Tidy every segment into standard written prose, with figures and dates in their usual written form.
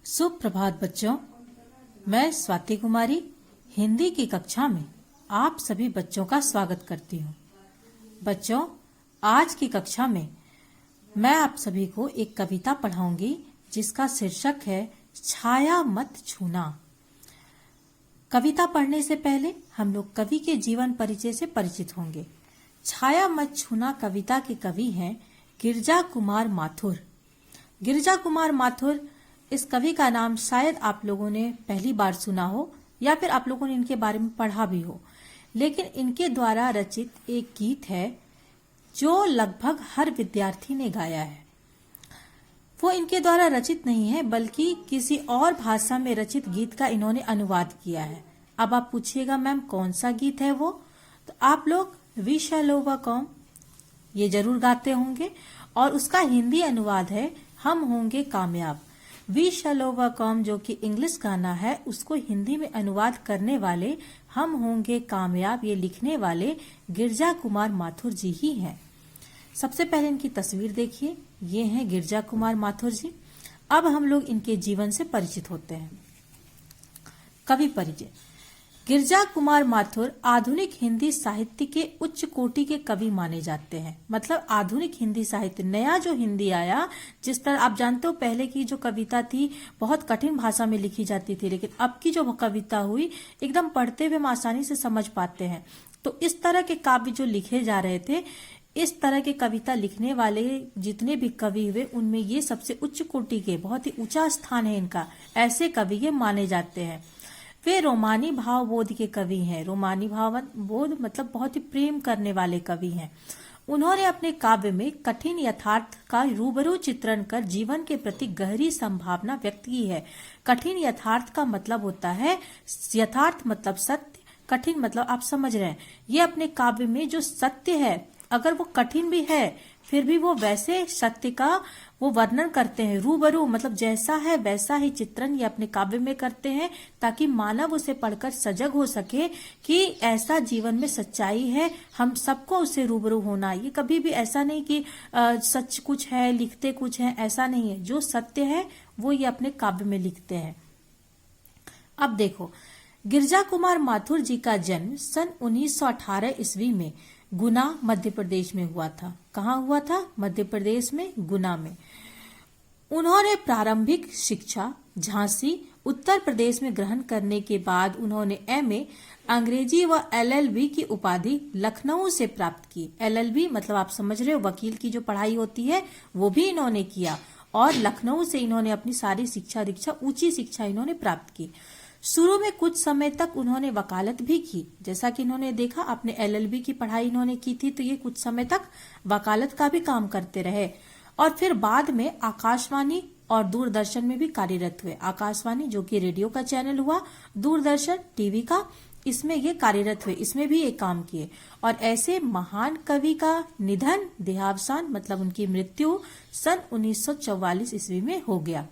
सुप्रभात बच्चों, मैं स्वाति कुमारी हिंदी की कक्षा में आप सभी बच्चों का स्वागत करती हूँ। बच्चों, आज की कक्षा में मैं आप सभी को एक कविता पढ़ाऊंगी जिसका शीर्षक है छाया मत छूना। कविता पढ़ने से पहले हम लोग कवि के जीवन परिचय से परिचित होंगे। छाया मत छूना कविता के कवि हैं गिरजा कुमार माथुर। गिरजा कुमार माथुर इस कवि का नाम शायद आप लोगों ने पहली बार सुना हो या फिर आप लोगों ने इनके बारे में पढ़ा भी हो, लेकिन इनके द्वारा रचित एक गीत है जो लगभग हर विद्यार्थी ने गाया है। वो इनके द्वारा रचित नहीं है बल्कि किसी और भाषा में रचित गीत का इन्होंने अनुवाद किया है। अब आप पूछिएगा मैम कौन सा गीत है वो, तो आप लोग वी शैल ओवरकम ये जरूर गाते होंगे और उसका हिंदी अनुवाद है हम होंगे कामयाब। वी शैल ओवरकम जो कि इंग्लिश गाना है, उसको हिंदी में अनुवाद करने वाले हम होंगे कामयाब ये लिखने वाले गिरजा कुमार माथुर जी ही हैं। सबसे पहले इनकी तस्वीर देखिए, ये हैं गिरजा कुमार माथुर जी। अब हम लोग इनके जीवन से परिचित होते हैं। कवि परिचय। गिरजा कुमार माथुर आधुनिक हिंदी साहित्य के उच्च कोटि के कवि माने जाते हैं। मतलब आधुनिक हिंदी साहित्य, नया जो हिंदी आया, जिस तरह आप जानते हो पहले की जो कविता थी बहुत कठिन भाषा में लिखी जाती थी, लेकिन अब की जो कविता हुई एकदम पढ़ते हुए हम आसानी से समझ पाते हैं। तो इस तरह के काव्य जो लिखे जा रहे थे, इस तरह के कविता लिखने वाले जितने भी कवि हुए उनमें ये सबसे उच्च कोटि के, बहुत ही ऊंचा स्थान है इनका, ऐसे कवि ये माने जाते हैं। वे रोमानी भावबोध के कवि हैं। रोमानी भावबोध मतलब बहुत ही प्रेम करने वाले कवि हैं। उन्होंने अपने काव्य में कठिन यथार्थ का रूबरू चित्रण कर जीवन के प्रति गहरी संभावना व्यक्त की है। कठिन यथार्थ का मतलब होता है, यथार्थ मतलब सत्य, कठिन मतलब आप समझ रहे हैं। ये अपने काव्य में जो सत्य है, अगर वो कठिन भी है फिर भी वो वैसे सत्य का वो वर्णन करते हैं। रूबरू मतलब जैसा है वैसा ही चित्रण ये अपने काव्य में करते हैं, ताकि मानव उसे पढ़कर सजग हो सके कि ऐसा जीवन में सच्चाई है, हम सबको उससे रूबरू होना। ये कभी भी ऐसा नहीं कि सच कुछ है लिखते कुछ है, ऐसा नहीं है। जो सत्य है वो ये अपने काव्य में लिखते हैं। अब देखो, गिरजा कुमार माथुर जी का जन्म सन 1918 ईस्वी में गुना मध्य प्रदेश में हुआ था। कहाँ हुआ था? मध्य प्रदेश में, गुना में। उन्होंने प्रारंभिक शिक्षा झांसी उत्तर प्रदेश में ग्रहण करने के बाद उन्होंने एमए अंग्रेजी व एलएलबी की उपाधि लखनऊ से प्राप्त की। एलएलबी मतलब आप समझ रहे हो वकील की जो पढ़ाई होती है, वो भी इन्होंने किया और लखनऊ से इन्होंने अपनी सारी शिक्षा दीक्षा, ऊंची शिक्षा इन्होंने प्राप्त की। शुरू में कुछ समय तक उन्होंने वकालत भी की। जैसा कि इन्होंने देखा, अपने एलएलबी की पढ़ाई इन्होंने की थी, तो ये कुछ समय तक वकालत का भी काम करते रहे और फिर बाद में आकाशवाणी और दूरदर्शन में भी कार्यरत हुए। आकाशवाणी जो कि रेडियो का चैनल हुआ, दूरदर्शन टीवी का, इसमें ये कार्यरत हुए, इसमें भी ये काम किए। और ऐसे महान कवि का निधन, देहावसान मतलब उनकी मृत्यु सन 1944 ईस्वी में हो गया।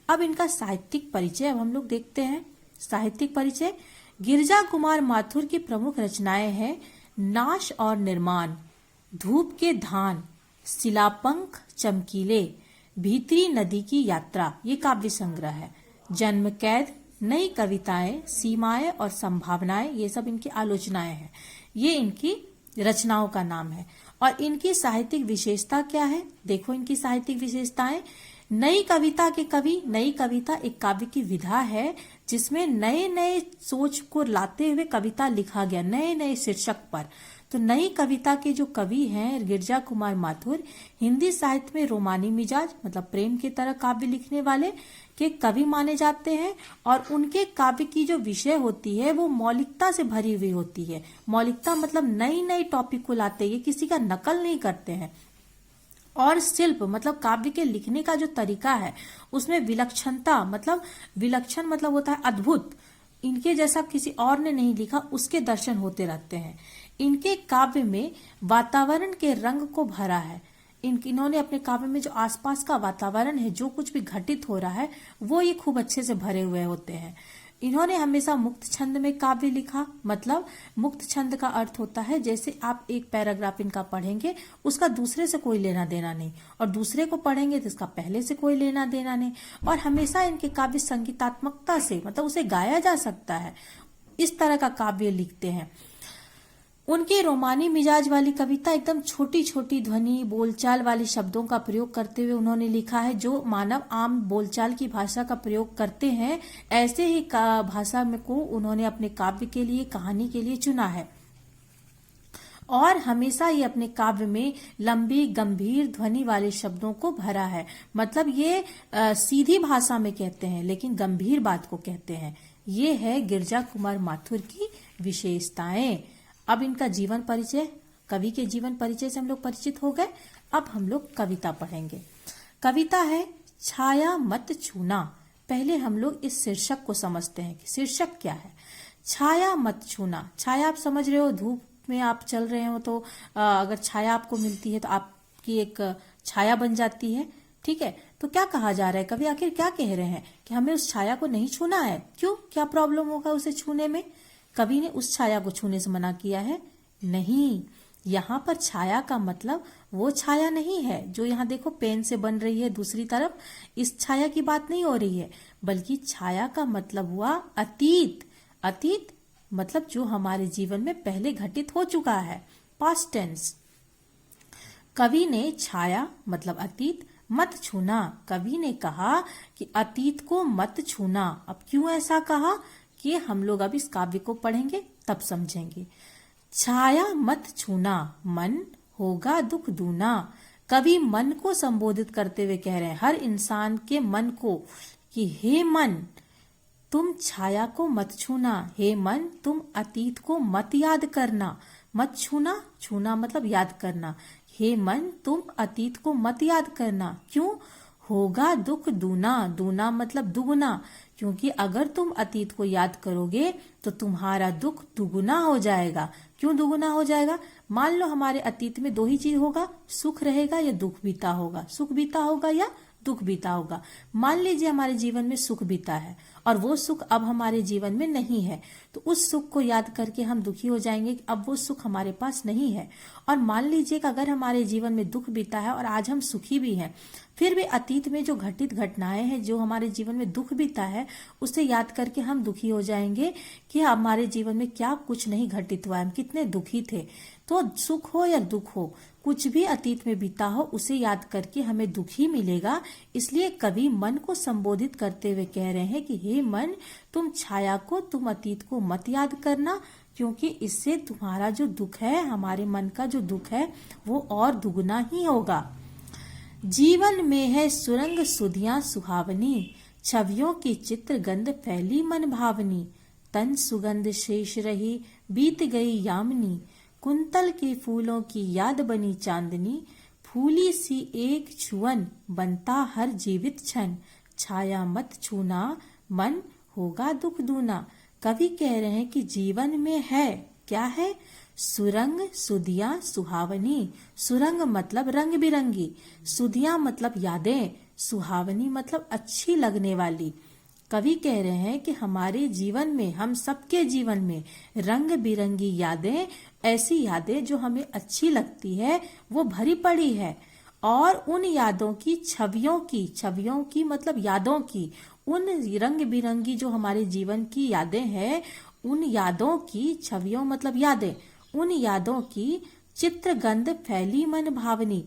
अब इनका साहित्यिक परिचय अब हम लोग देखते हैं। साहित्यिक परिचय। गिरजा कुमार माथुर की प्रमुख रचनाएं हैं नाश और निर्माण, धूप के धान, शिलापंख चमकीले, भीतरी नदी की यात्रा, ये काव्य संग्रह है। जन्म कैद, नई कविताएं, सीमाएं और संभावनाएं, ये सब इनकी आलोचनाएं हैं। ये इनकी रचनाओं का नाम है। और इनकी साहित्यिक विशेषता क्या है? देखो इनकी साहित्यिक विशेषताएं। नई कविता के कवि। नई कविता एक काव्य की विधा है जिसमें नए नए सोच को लाते हुए कविता लिखा गया, नए नए शीर्षक पर। तो नई कविता के जो कवि हैं गिरजा कुमार माथुर, हिंदी साहित्य में रोमानी मिजाज मतलब प्रेम की तरह काव्य लिखने वाले के कवि माने जाते हैं। और उनके काव्य की जो विषय होती है वो मौलिकता से भरी हुई होती है। मौलिकता मतलब नई नई टॉपिक को लाते हैं, ये किसी का नकल नहीं करते हैं। और शिल्प मतलब काव्य के लिखने का जो तरीका है उसमें विलक्षणता मतलब, विलक्षण मतलब होता है अद्भुत, इनके जैसा किसी और ने नहीं लिखा, उसके दर्शन होते रहते हैं। इनके काव्य में वातावरण के रंग को भरा है। इन्होंने अपने काव्य में जो आसपास का वातावरण है, जो कुछ भी घटित हो रहा है, वो ये खूब अच्छे से भरे हुए होते हैं। इन्होंने हमेशा मुक्त छंद में काव्य लिखा। मतलब मुक्त छंद का अर्थ होता है जैसे आप एक पैराग्राफ इनका पढ़ेंगे, उसका दूसरे से कोई लेना देना नहीं, और दूसरे को पढ़ेंगे तो इसका पहले से कोई लेना देना नहीं। और हमेशा इनके काव्य संगीतात्मकता से, मतलब उसे गाया जा सकता है, इस तरह का काव्य लिखते हैं। उनकी रोमानी मिजाज वाली कविता एकदम छोटी छोटी ध्वनि बोलचाल वाली शब्दों का प्रयोग करते हुए उन्होंने लिखा है, जो मानव आम बोलचाल की भाषा का प्रयोग करते हैं, ऐसे ही भाषा में को उन्होंने अपने काव्य के लिए, कहानी के लिए चुना है। और हमेशा ये अपने काव्य में लंबी गंभीर ध्वनि वाले शब्दों को भरा है। मतलब ये सीधी भाषा में कहते हैं लेकिन गंभीर बात को कहते हैं। ये है गिरजा कुमार माथुर की विशेषताएं। अब इनका जीवन परिचय, कवि के जीवन परिचय से हम लोग परिचित हो गए। अब हम लोग कविता पढ़ेंगे। कविता है छाया मत छूना। पहले हम लोग इस शीर्षक को समझते हैं कि शीर्षक क्या है। छाया मत छूना, छाया आप समझ रहे हो, धूप में आप चल रहे हो तो अगर छाया आपको मिलती है तो आपकी एक छाया बन जाती है, ठीक है। तो क्या कहा जा रहा है, कवि आखिर क्या कह रहे हैं कि हमें उस छाया को नहीं छूना है। क्यों, क्या प्रॉब्लम होगा उसे छूने में? कवि ने उस छाया को छूने से मना किया है? नहीं, यहाँ पर छाया का मतलब वो छाया नहीं है जो यहाँ देखो पेन से बन रही है दूसरी तरफ, इस छाया की बात नहीं हो रही है, बल्कि छाया का मतलब हुआ अतीत। अतीत मतलब जो हमारे जीवन में पहले घटित हो चुका है, पास्ट टेंस। कवि ने छाया मतलब अतीत मत छूना, कवि ने कहा कि अतीत को मत छूना। अब क्यों ऐसा कहा कि हम लोग अब इस काव्य को पढ़ेंगे तब समझेंगे। छाया मत छूना, मन होगा दुख दूना। कवि मन को संबोधित करते हुए कह रहे हैं, हर इंसान के मन को, कि हे मन तुम छाया को मत छूना, हे मन तुम अतीत को मत याद करना। मत छूना, छूना मतलब याद करना। हे मन तुम अतीत को मत याद करना। क्यों? होगा दुख दूना, दूना मतलब दुगुना, क्योंकि अगर तुम अतीत को याद करोगे तो तुम्हारा दुख दुगुना हो जाएगा। क्यों दुगुना हो जाएगा? मान लो हमारे अतीत में दो ही चीज होगा, सुख रहेगा या दुख बीता होगा, सुख बीता होगा या दुख बीता होगा। मान लीजिए हमारे जीवन में सुख बीता है और वो सुख अब हमारे जीवन में नहीं है, तो उस सुख को याद करके हम दुखी हो जाएंगे कि अब वो सुख हमारे पास नहीं है। और मान लीजिए कि अगर हमारे जीवन में दुख बीता है और आज हम सुखी भी हैं, फिर भी अतीत में जो घटित घटनाएं हैं, जो हमारे जीवन में दुख बीता है, उसे याद करके हम दुखी हो जाएंगे कि हमारे जीवन में क्या कुछ नहीं घटित हुआ, हम कितने दुखी थे। तो सुख हो या दुख हो, कुछ भी अतीत में बीता हो, उसे याद करके हमें दुख ही मिलेगा। इसलिए कवि मन को संबोधित करते हुए कह रहे हैं कि हे मन तुम छाया को, तुम अतीत को मत याद करना, क्योंकि इससे तुम्हारा जो दुख है, हमारे मन का जो दुख है, वो और दुगुना ही होगा। जीवन में है सुरंग सुधियां सुहावनी, छवियों की चित्र गंध फैली मन भावनी। तन सुगंध शेष रही बीत गई यामिनी, कुंतल के फूलों की याद बनी चांदनी। फूली सी एक छुअन बनता हर जीवित क्षण, छाया मत छूना मन होगा दुख दूना। कवि कह रहे हैं कि जीवन में है, क्या है? सुरंग सुधियां सुहावनी। सुरंग मतलब रंग बिरंगी, सुधियां मतलब यादें, सुहावनी मतलब अच्छी लगने वाली। कवि कह रहे हैं कि हमारे जीवन में, हम सबके जीवन में रंग बिरंगी यादें, ऐसी यादें जो हमें अच्छी लगती है, वो भरी पड़ी है। और उन यादों की, छवियों की मतलब यादों की, उन रंग बिरंगी जो हमारे जीवन की यादें हैं, उन यादों की, छवियों मतलब यादें, उन यादों की चित्रगंध फैली मन भावनी।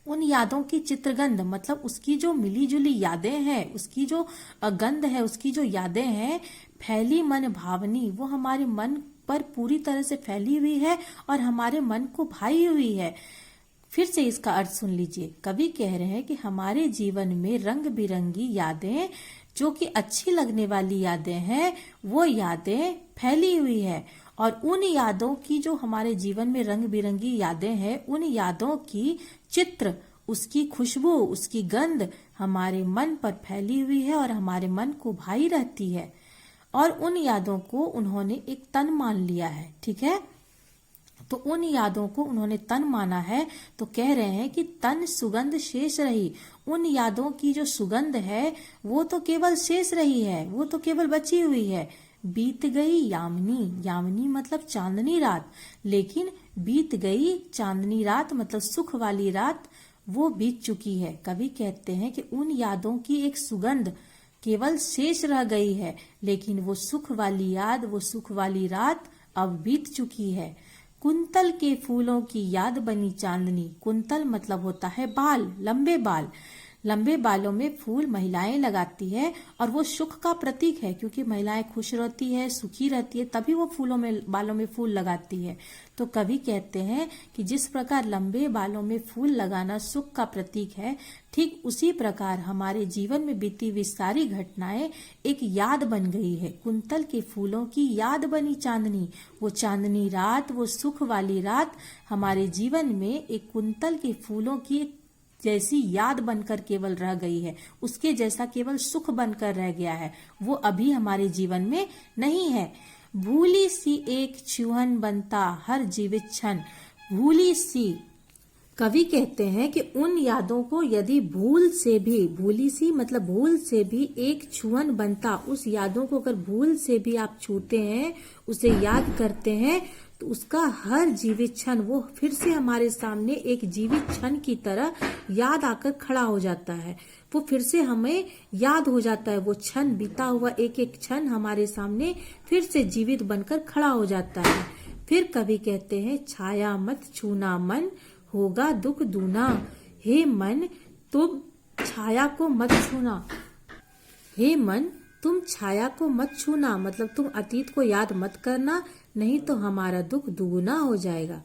उन यादों की चित्रगंध मतलब उसकी जो मिली जुली यादें हैं, उसकी जो गंध है, उसकी जो यादें हैं, फैली मन भावनी, वो हमारे मन पर पूरी तरह से फैली हुई है और हमारे मन को भाई हुई है। फिर से इसका अर्थ सुन लीजिए। कवि कह रहे हैं कि हमारे जीवन में रंग बिरंगी यादें, जो कि अच्छी लगने वाली यादें हैं, वो यादें फैली हुई है। और उन यादों की, जो हमारे जीवन में रंग बिरंगी यादें हैं, उन यादों की चित्र, उसकी खुशबू, उसकी गंध हमारे मन पर फैली हुई है और हमारे मन को भाई रहती है। और उन यादों को उन्होंने एक तन मान लिया है, ठीक है। तो उन यादों को उन्होंने तन माना है, तो कह रहे हैं कि तन सुगंध शेष रही। उन यादों की जो सुगंध है वो तो केवल शेष रही है, वो तो केवल बची हुई है। बीत गई यामिनी, यामिनी मतलब चांदनी रात, लेकिन बीत गई चांदनी रात मतलब सुख वाली रात वो बीत चुकी है। कवि कहते हैं कि उन यादों की एक सुगंध केवल शेष रह गई है, लेकिन वो सुख वाली याद, वो सुख वाली रात अब बीत चुकी है। कुंतल के फूलों की याद बनी चांदनी। कुंतल मतलब होता है बाल, लंबे बाल। लंबे बालों में फूल महिलाएं लगाती है और वो सुख का प्रतीक है, क्योंकि महिलाएं खुश रहती है, सुखी रहती है, तभी वो फूलों में बालों में फूल लगाती है। तो कवि कहते हैं कि जिस प्रकार लंबे बालों में फूल लगाना सुख का प्रतीक है, ठीक उसी प्रकार हमारे जीवन में बीती हुई सारी घटनाएं एक याद बन गई है। कुंतल के फूलों की याद बनी चांदनी। वो चांदनी रात, वो सुख वाली रात हमारे जीवन में एक कुंतल के फूलों की जैसी याद बनकर केवल रह गई है, उसके जैसा केवल सुख बनकर रह गया है, वो अभी हमारे जीवन में नहीं है। भूली सी एक छुअन बनता हर जीवित क्षण। भूली सी, कवि कहते हैं कि उन यादों को यदि भूल से भी, भूली सी मतलब भूल से भी एक छुअन बनता, उस यादों को अगर भूल से भी आप छूते हैं, उसे याद करते हैं, तो उसका हर जीवित क्षण वो फिर से हमारे सामने एक जीवित क्षण की तरह याद आकर खड़ा हो जाता है। वो फिर से हमें याद हो जाता है, वो क्षण, बीता हुआ एक एक क्षण हमारे सामने फिर से जीवित बनकर खड़ा हो जाता है। फिर कवि कहते हैं, छाया मत छूना मन होगा दुख दूना। हे मन, तुम छाया को मत छूना। हे मन, तुम छाया को मत छूना, मतलब तुम अतीत को याद मत करना, नहीं तो हमारा दुख दुगुना हो जाएगा।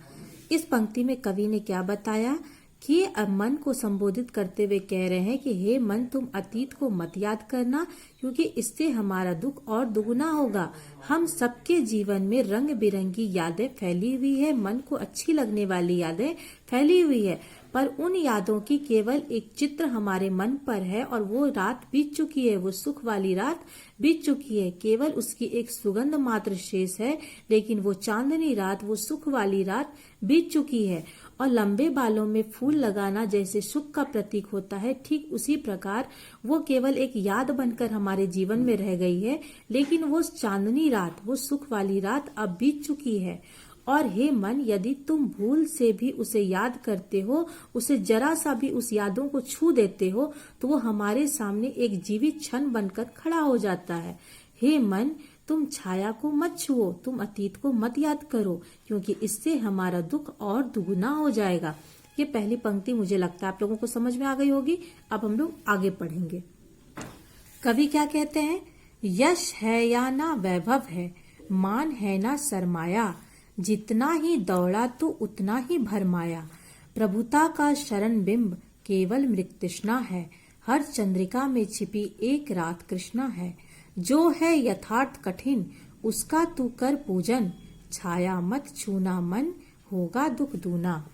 इस पंक्ति में कवि ने क्या बताया कि अब मन को संबोधित करते हुए कह रहे हैं कि हे मन, तुम अतीत को मत याद करना, क्योंकि इससे हमारा दुख और दुगुना होगा। हम सबके जीवन में रंग बिरंगी यादें फैली हुई है, मन को अच्छी लगने वाली यादें फैली हुई है, पर उन यादों की केवल एक चित्र हमारे मन पर है और वो रात बीत चुकी है, वो सुख वाली रात बीत चुकी है। केवल उसकी एक सुगंध मात्र शेष है, लेकिन वो चांदनी रात, वो सुख वाली रात बीत चुकी है। और लंबे बालों में फूल लगाना जैसे सुख का प्रतीक होता है, ठीक उसी प्रकार वो केवल एक याद बनकर हमारे जीवन में रह गई है, लेकिन वो चांदनी रात, वो सुख वाली रात अब बीत चुकी है। और हे मन, यदि तुम भूल से भी उसे याद करते हो, उसे जरा सा भी उस यादों को छू देते हो, तो वो हमारे सामने एक जीवित क्षण बनकर खड़ा हो जाता है। हे मन, तुम छाया को मत छुओ, तुम अतीत को मत याद करो, क्योंकि इससे हमारा दुख और दुगुना हो जाएगा। ये पहली पंक्ति मुझे लगता है आप लोगों को समझ में आ गई होगी। अब हम लोग आगे पढ़ेंगे। कवि क्या कहते हैं, यश है या ना वैभव है, मान है ना सरमाया, जितना ही दौड़ा तो उतना ही भरमाया। प्रभुता का शरण बिंब केवल मृतृष्णा है, हर चंद्रिका में छिपी एक रात कृष्णा है। जो है यथार्थ कठिन उसका तू कर पूजन, छाया मत छूना मन होगा दुख दूना।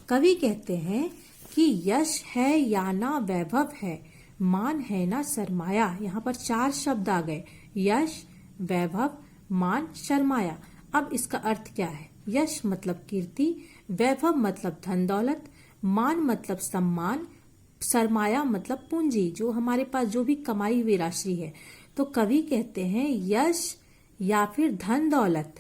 कवि कहते हैं कि यश है या ना वैभव है, मान है ना सरमाया। यहाँ पर 4 शब्द आ गए, यश, वैभव, मान, शर्माया। अब इसका अर्थ क्या है? यश मतलब कीर्ति, वैभव मतलब धन दौलत, मान मतलब सम्मान, सरमाया मतलब पूंजी, जो हमारे पास जो भी कमाई हुई राशि है। तो कवि कहते हैं यश या फिर धन दौलत,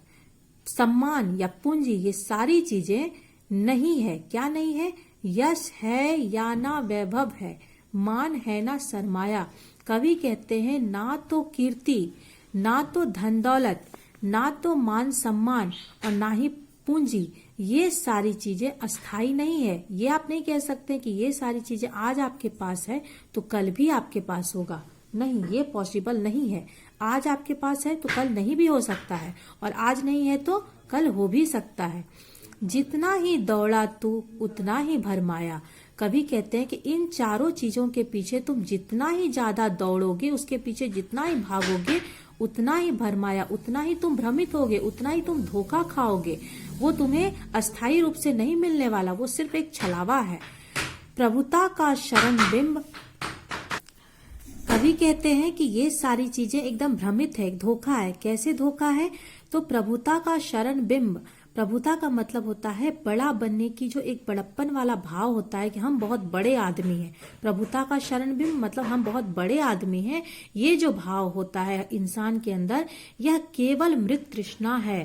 सम्मान या पूंजी, ये सारी चीजें नहीं है। क्या नहीं है? यश है या ना वैभव है, मान है ना सरमाया। कवि कहते हैं ना तो कीर्ति, ना तो धन दौलत, ना तो मान सम्मान और ना ही पूंजी, ये सारी चीजें अस्थाई नहीं है। ये आप नहीं कह सकते कि ये सारी चीजें आज आपके पास है तो कल भी आपके पास होगा, नहीं, ये पॉसिबल नहीं है। आज आपके पास है तो कल नहीं भी हो सकता है, और आज नहीं है तो कल हो भी सकता है। जितना ही दौड़ा तू उतना ही भरमाया। कवि कहते हैं कि इन चारों चीजों के पीछे तुम जितना ही ज्यादा दौड़ोगे, उसके पीछे जितना ही भागोगे, उतना ही भरमाया, उतना ही तुम भ्रमित होगे, उतना ही तुम धोखा खाओगे। वो तुम्हें अस्थायी रूप से नहीं मिलने वाला, वो सिर्फ एक छलावा है। प्रभुता का शरण बिंब, कवि कहते हैं कि ये सारी चीजें एकदम भ्रमित है, धोखा है। कैसे धोखा है? तो प्रभुता का शरण बिंब, प्रभुता का मतलब होता है बड़ा बनने की, जो एक बड़प्पन वाला भाव होता है कि हम बहुत बड़े आदमी हैं। प्रभुता का शरण भी मतलब हम बहुत बड़े आदमी हैं। ये जो भाव होता है इंसान के अंदर, यह केवल मृग तृष्णा है।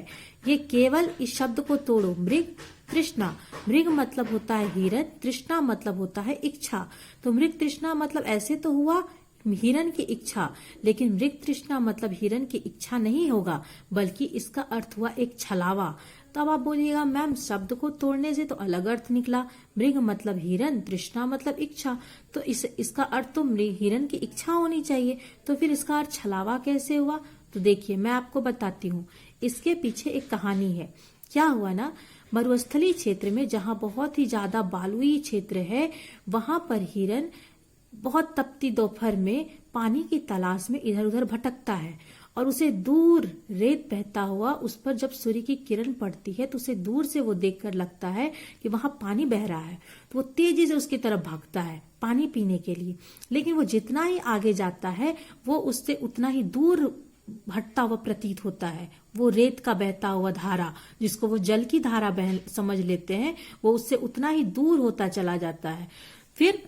ये केवल, इस शब्द को तोड़ो, मृग तृष्णा। मृग मतलब होता है हिरण, तृष्णा मतलब होता है इच्छा। तो मृग तृष्णा मतलब ऐसे तो हुआ हिरण की इच्छा, लेकिन मृग तृष्णा मतलब हिरण की इच्छा नहीं होगा, बल्कि इसका अर्थ हुआ एक छलावा। तो अब आप बोलिएगा मैम शब्द को तोड़ने से तो अलग अर्थ निकला, मृग मतलब हिरण, तृष्णा मतलब इच्छा, तो इसका अर्थ तो मृग हिरण की इच्छा होनी चाहिए, तो फिर इसका अर्थ छलावा कैसे हुआ? तो देखिए मैं आपको बताती हूँ, इसके पीछे एक कहानी है। क्या हुआ ना, मरुस्थलीय क्षेत्र में जहाँ बहुत ही ज्यादा बालुई क्षेत्र है, वहां पर हिरण बहुत तपती दोपहर में पानी की तलाश में इधर उधर भटकता है, और उसे दूर रेत बहता हुआ, उस पर जब सूर्य की किरण पड़ती है तो उसे दूर से वो देखकर लगता है कि वहां पानी बह रहा है, तो वो तेजी से उसकी तरफ भागता है पानी पीने के लिए। लेकिन वो जितना ही आगे जाता है वो उससे उतना ही दूर हटता हुआ प्रतीत होता है। वो रेत का बहता हुआ धारा, जिसको वो जल की धारा बह समझ लेते हैं, वो उससे उतना ही दूर होता चला जाता है। फिर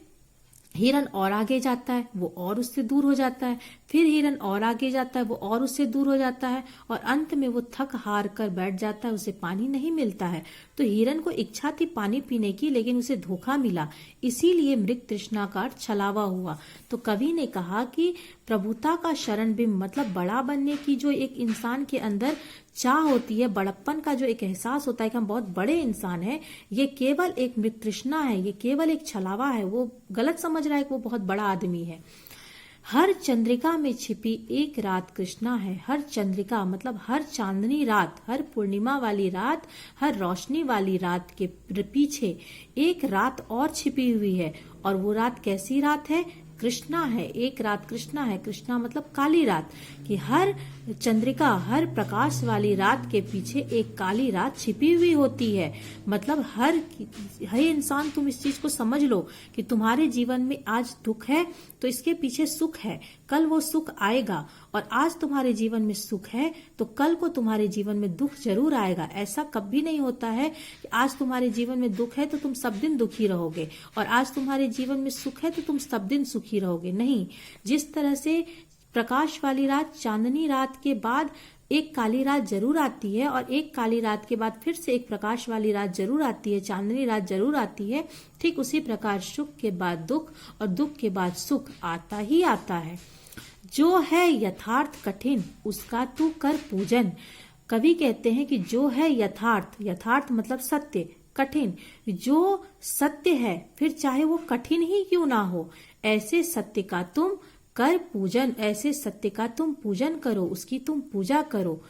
हिरण और आगे जाता है, वो और उससे दूर हो जाता है, फिर हिरण और आगे जाता है, वो और उससे दूर हो जाता है, और अंत में वो थक हार कर बैठ जाता है, उसे पानी नहीं मिलता है। तो हिरण को इच्छा थी पानी पीने की, लेकिन उसे धोखा मिला, इसीलिए मृग तृष्णा का छलावा हुआ। तो कवि ने कहा कि प्रभुता का शरण बिंब मतलब बड़ा बनने की जो एक इंसान के अंदर चाह होती है, बड़प्पन का जो एक एहसास होता है कि हम बहुत बड़े इंसान हैं, ये केवल एक मृग तृष्णा है, ये केवल एक छलावा है। वो गलत समझ रहा है कि वो बहुत बड़ा आदमी है। हर चंद्रिका में छिपी एक रात कृष्णा है। हर चंद्रिका मतलब हर चांदनी रात, हर पूर्णिमा वाली रात, हर रोशनी वाली रात के पीछे एक रात और छिपी हुई है। और वो रात कैसी रात है? कृष्णा है, एक रात कृष्णा है। कृष्णा मतलब काली रात, कि हर चंद्रिका, हर प्रकाश वाली रात के पीछे एक काली रात छिपी हुई होती है। मतलब हर इंसान, तुम इस चीज को समझ लो कि तुम्हारे जीवन में आज दुख है तो इसके पीछे सुख है, कल वो सुख आएगा। और आज तुम्हारे जीवन में सुख है तो कल को तुम्हारे जीवन में दुख जरूर आएगा। ऐसा कभी नहीं होता है कि आज तुम्हारे जीवन में दुख है तो तुम सब दिन दुखी रहोगे, और आज तुम्हारे जीवन में सुख है तो तुम सब दिन सुखी रहोगे। नहीं, जिस तरह से प्रकाश वाली रात, चांदनी रात के बाद एक काली रात जरूर आती है, और एक काली रात के बाद फिर से एक प्रकाश वाली रात जरूर आती है, चांदनी रात जरूर आती है, ठीक उसी प्रकार सुख के बाद दुख और दुख के बाद सुख आता ही आता है। जो है यथार्थ कठिन उसका तू कर पूजन। कवि कहते हैं कि जो है यथार्थ, यथार्थ मतलब सत्य, कठिन, जो सत्य है फिर चाहे वो कठिन ही क्यों ना हो, ऐसे सत्य का तुम कर पूजन, ऐसे सत्य का तुम पूजन करो, उसकी तुम पूजा करो।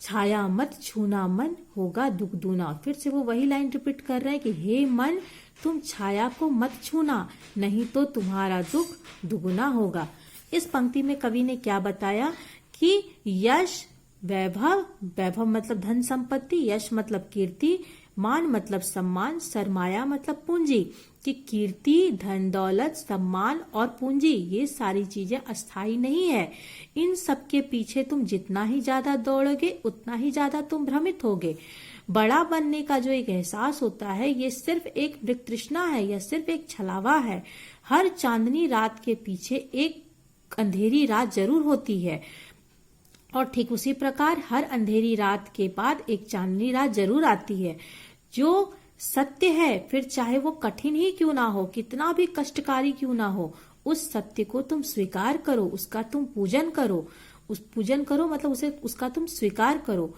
छाया मत छूना मन होगा दुख दूना। फिर से वो वही लाइन रिपीट कर रहे हैं कि हे मन तुम छाया को मत छूना, नहीं तो तुम्हारा दुख दुगुना होगा। इस पंक्ति में कवि ने क्या बताया कि यश, वैभव, वैभव मतलब धन संपत्ति, यश मतलब कीर्ति, मान मतलब सम्मान, सरमाया मतलब पूंजी, कि कीर्ति, धन दौलत, सम्मान और पूंजी ये सारी चीजें अस्थायी नहीं है। इन सब के पीछे तुम जितना ही ज्यादा दौड़ोगे उतना ही ज्यादा तुम भ्रमित होगे। बड़ा बनने का जो एक एहसास होता है ये सिर्फ एक मृग तृष्णा है, यह सिर्फ एक छलावा है। हर चांदनी रात के पीछे एक अंधेरी रात जरूर होती है, और ठीक उसी प्रकार हर अंधेरी रात के बाद एक चांदनी रात जरूर आती है। जो सत्य है फिर चाहे वो कठिन ही क्यों ना हो, कितना भी कष्टकारी क्यों ना हो, उस सत्य को तुम स्वीकार करो, उसका तुम पूजन करो। उस पूजन करो मतलब उसे, उसका तुम स्वीकार करो।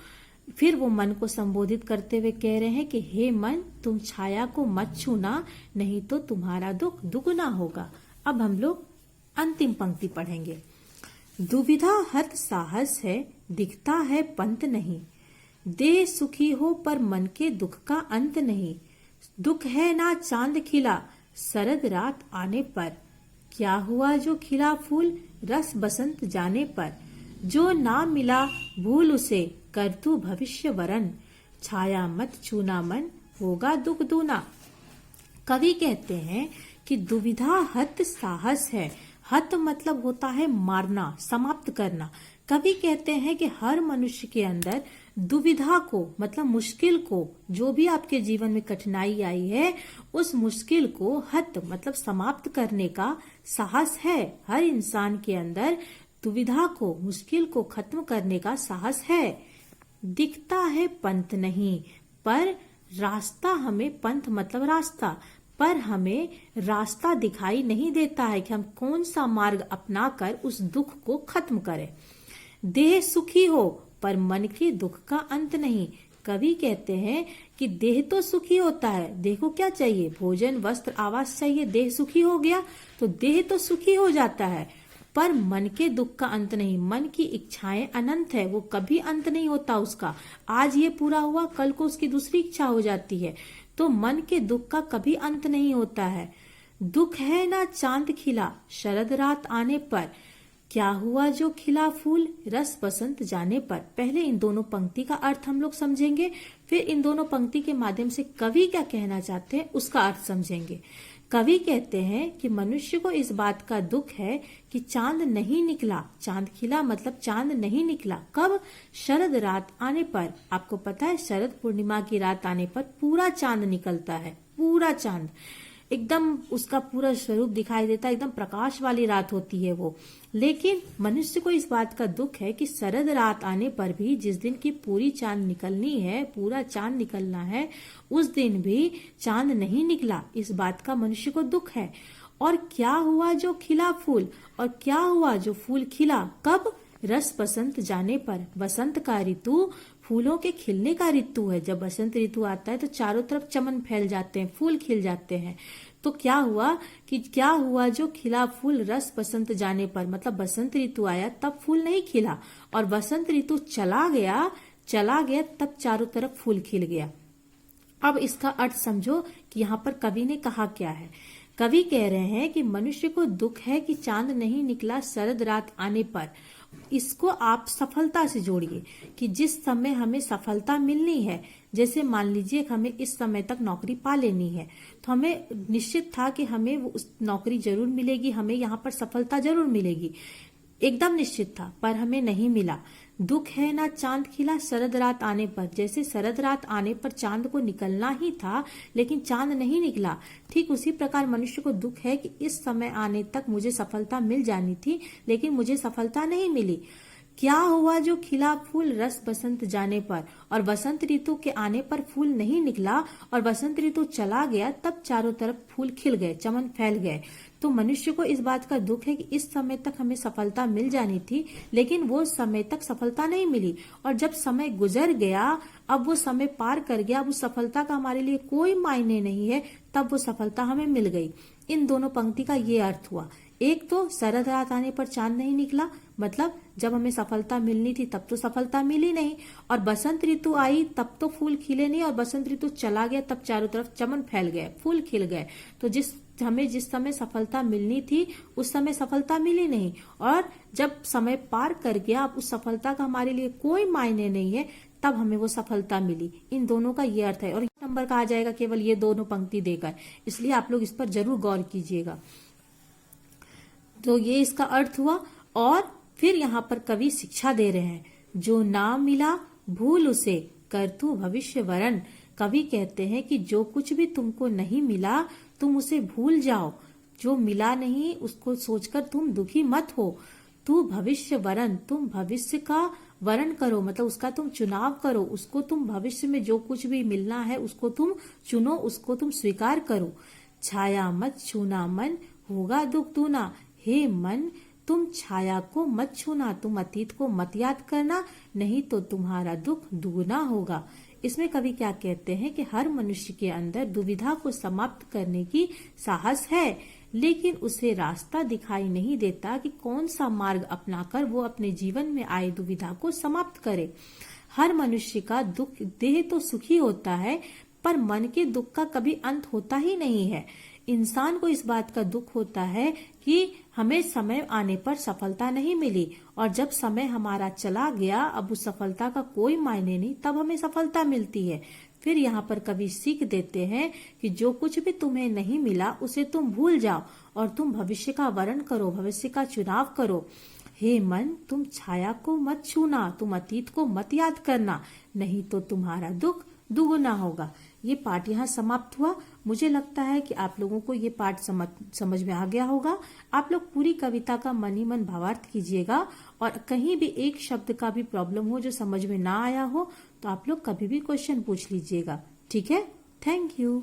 फिर वो मन को संबोधित करते हुए कह रहे हैं कि हे मन तुम छाया को मत छूना, नहीं तो तुम्हारा दुख दुगुना होगा। अब हम लोग अंतिम पंक्ति पढ़ेंगे। दुविधा हत साहस है, दिखता है पंत नहीं, देह सुखी हो पर मन के दुख का अंत नहीं। दुख है ना चांद खिला शरद रात आने पर, क्या हुआ जो खिला फूल रस बसंत जाने पर। जो ना मिला भूल उसे कर तू भविष्य वरन, छाया मत छूना मन होगा दुख दूना। कवि कहते हैं कि दुविधा हत साहस है। हत मतलब होता है मारना, समाप्त करना। कवि कहते हैं कि हर मनुष्य के अंदर दुविधा को मतलब मुश्किल को, जो भी आपके जीवन में कठिनाई आई है उस मुश्किल को हत मतलब समाप्त करने का साहस है। हर इंसान के अंदर दुविधा को, मुश्किल को खत्म करने का साहस है। दिखता है पंथ नहीं पर रास्ता हमें, पंथ मतलब रास्ता, पर हमें रास्ता दिखाई नहीं देता है कि हम कौन सा मार्ग अपनाकर उस दुख को खत्म करें। देह सुखी हो पर मन के दुख का अंत नहीं। कवि कहते हैं कि देह तो सुखी होता है, देह को क्या चाहिए, भोजन वस्त्र आवास चाहिए। देह सुखी हो गया तो देह तो सुखी हो जाता है, पर मन के दुख का अंत नहीं। मन की इच्छाएं अनंत है, वो कभी अंत नहीं होता उसका। आज ये पूरा हुआ, कल को उसकी दूसरी इच्छा हो जाती है। तो मन के दुख का कभी अंत नहीं होता है। दुख है ना चांद खिला शरद रात आने पर, क्या हुआ जो खिला फूल रस बसंत जाने पर। पहले इन दोनों पंक्ति का अर्थ हम लोग समझेंगे, फिर इन दोनों पंक्ति के माध्यम से कवि क्या कहना चाहते हैं उसका अर्थ समझेंगे। कवि कहते हैं कि मनुष्य को इस बात का दुख है कि चांद नहीं निकला। चांद खिला मतलब चांद नहीं निकला। कब? शरद रात आने पर। आपको पता है शरद पूर्णिमा की रात आने पर पूरा चांद निकलता है, पूरा चांद एकदम उसका पूरा स्वरूप दिखाई देता है, एकदम प्रकाश वाली रात होती है वो। लेकिन मनुष्य को इस बात का दुख है कि शरद रात आने पर भी, जिस दिन की पूरी चांद निकलनी है, पूरा चांद निकलना है, उस दिन भी चांद नहीं निकला। इस बात का मनुष्य को दुख है। और क्या हुआ जो खिला फूल, और क्या हुआ जो फूल खिला, कब? रस बसंत जाने पर। बसंत का ऋतु फूलों के खिलने का ऋतु है। जब बसंत ऋतु आता है तो चारों तरफ चमन फैल जाते हैं, फूल खिल जाते हैं। तो क्या हुआ जो खिला फूल रस बसंत जाने पर, मतलब बसंत ऋतु आया तब फूल नहीं खिला, और बसंत ऋतु चला गया तब चारों तरफ फूल खिल गया। अब इसका अर्थ समझो कि यहाँ पर कवि ने कहा क्या है। कवि कह रहे हैं कि मनुष्य को दुख है कि चांद नहीं निकला शरद रात आने पर। इसको आप सफलता से जोड़िए कि जिस समय हमें सफलता मिलनी है, जैसे मान लीजिए हमें इस समय तक नौकरी पा लेनी है, तो हमें निश्चित था कि हमें वो उस नौकरी जरूर मिलेगी, हमें यहाँ पर सफलता जरूर मिलेगी, एकदम निश्चित था, पर हमें नहीं मिला। दुख है ना चांद खिला शरद रात आने पर। जैसे शरद रात आने पर चांद को निकलना ही था लेकिन चांद नहीं निकला, ठीक उसी प्रकार मनुष्य को दुख है कि इस समय आने तक मुझे सफलता मिल जानी थी लेकिन मुझे सफलता नहीं मिली। क्या हुआ जो खिला फूल रस बसंत जाने पर, और बसंत ऋतु के आने पर फूल नहीं निकला और बसंत ऋतु चला गया तब चारों तरफ फूल खिल गए, चमन फैल गए। तो मनुष्य को इस बात का दुख है कि इस समय तक हमें सफलता मिल जानी थी लेकिन वो समय तक सफलता नहीं मिली, और जब समय गुजर गया, अब वो समय पार कर गया, अब उस सफलता का हमारे लिए कोई मायने नहीं है, तब वो सफलता हमें मिल गई। इन दोनों पंक्ति का ये अर्थ हुआ। एक तो शरद रात आने पर चांद नहीं निकला, मतलब जब हमें सफलता मिलनी थी तब तो सफलता मिली नहीं, और बसंत ऋतु आई तब तो फूल खिले नहीं, और बसंत ऋतु चला गया तब चारों तरफ चमन फैल गए, फूल खिल गए। तो हमें जिस समय सफलता मिलनी थी उस समय सफलता मिली नहीं, और जब समय पार कर गया, अब उस सफलता का हमारे लिए कोई मायने नहीं है, तब हमें वो सफलता मिली। इन दोनों का ये अर्थ है, और नंबर का आ जाएगा केवल ये दोनों पंक्ति देकर, इसलिए आप लोग इस पर जरूर गौर कीजिएगा। तो ये इसका अर्थ हुआ। और फिर यहाँ पर कवि शिक्षा दे रहे हैं, जो ना मिला भूल उसे कर तू भविष्य वरण। कवि कहते हैं कि जो कुछ भी तुमको नहीं मिला तुम उसे भूल जाओ, जो मिला नहीं उसको सोचकर तुम दुखी मत हो। तू भविष्य वरण, तुम भविष्य का वरण करो, मतलब उसका तुम चुनाव करो, उसको तुम भविष्य में जो कुछ भी मिलना है उसको तुम चुनो, उसको तुम स्वीकार करो। छाया मत छूना मन होगा दुख दूना। हे मन, तुम छाया को मत छूना, तुम अतीत को मत याद करना, नहीं तो तुम्हारा दुख दुगना होगा। इसमें कवि क्या कहते हैं कि हर मनुष्य के अंदर दुविधा को समाप्त करने की साहस है, लेकिन उसे रास्ता दिखाई नहीं देता कि कौन सा मार्ग अपनाकर वो अपने जीवन में आए दुविधा को समाप्त करे। हर मनुष्य का दुख, देह तो सुखी होता है पर मन के दुख का कभी अंत होता ही नहीं है। इंसान को इस बात का दुख होता है कि हमें समय आने पर सफलता नहीं मिली, और जब समय हमारा चला गया, अब उस सफलता का कोई मायने नहीं, तब हमें सफलता मिलती है। फिर यहाँ पर कवि सीख देते हैं कि जो कुछ भी तुम्हें नहीं मिला उसे तुम भूल जाओ और तुम भविष्य का वरण करो, भविष्य का चुनाव करो। हे मन, तुम छाया को मत छूना, तुम अतीत को मत याद करना, नहीं तो तुम्हारा दुख दुगुना होगा। ये पाठ यहाँ समाप्त हुआ। मुझे लगता है कि आप लोगों को ये पाठ समझ में आ गया होगा। आप लोग पूरी कविता का मन ही मन भावार्थ कीजिएगा, और कहीं भी एक शब्द का भी प्रॉब्लम हो जो समझ में ना आया हो तो आप लोग कभी भी क्वेश्चन पूछ लीजिएगा। ठीक है? Thank you.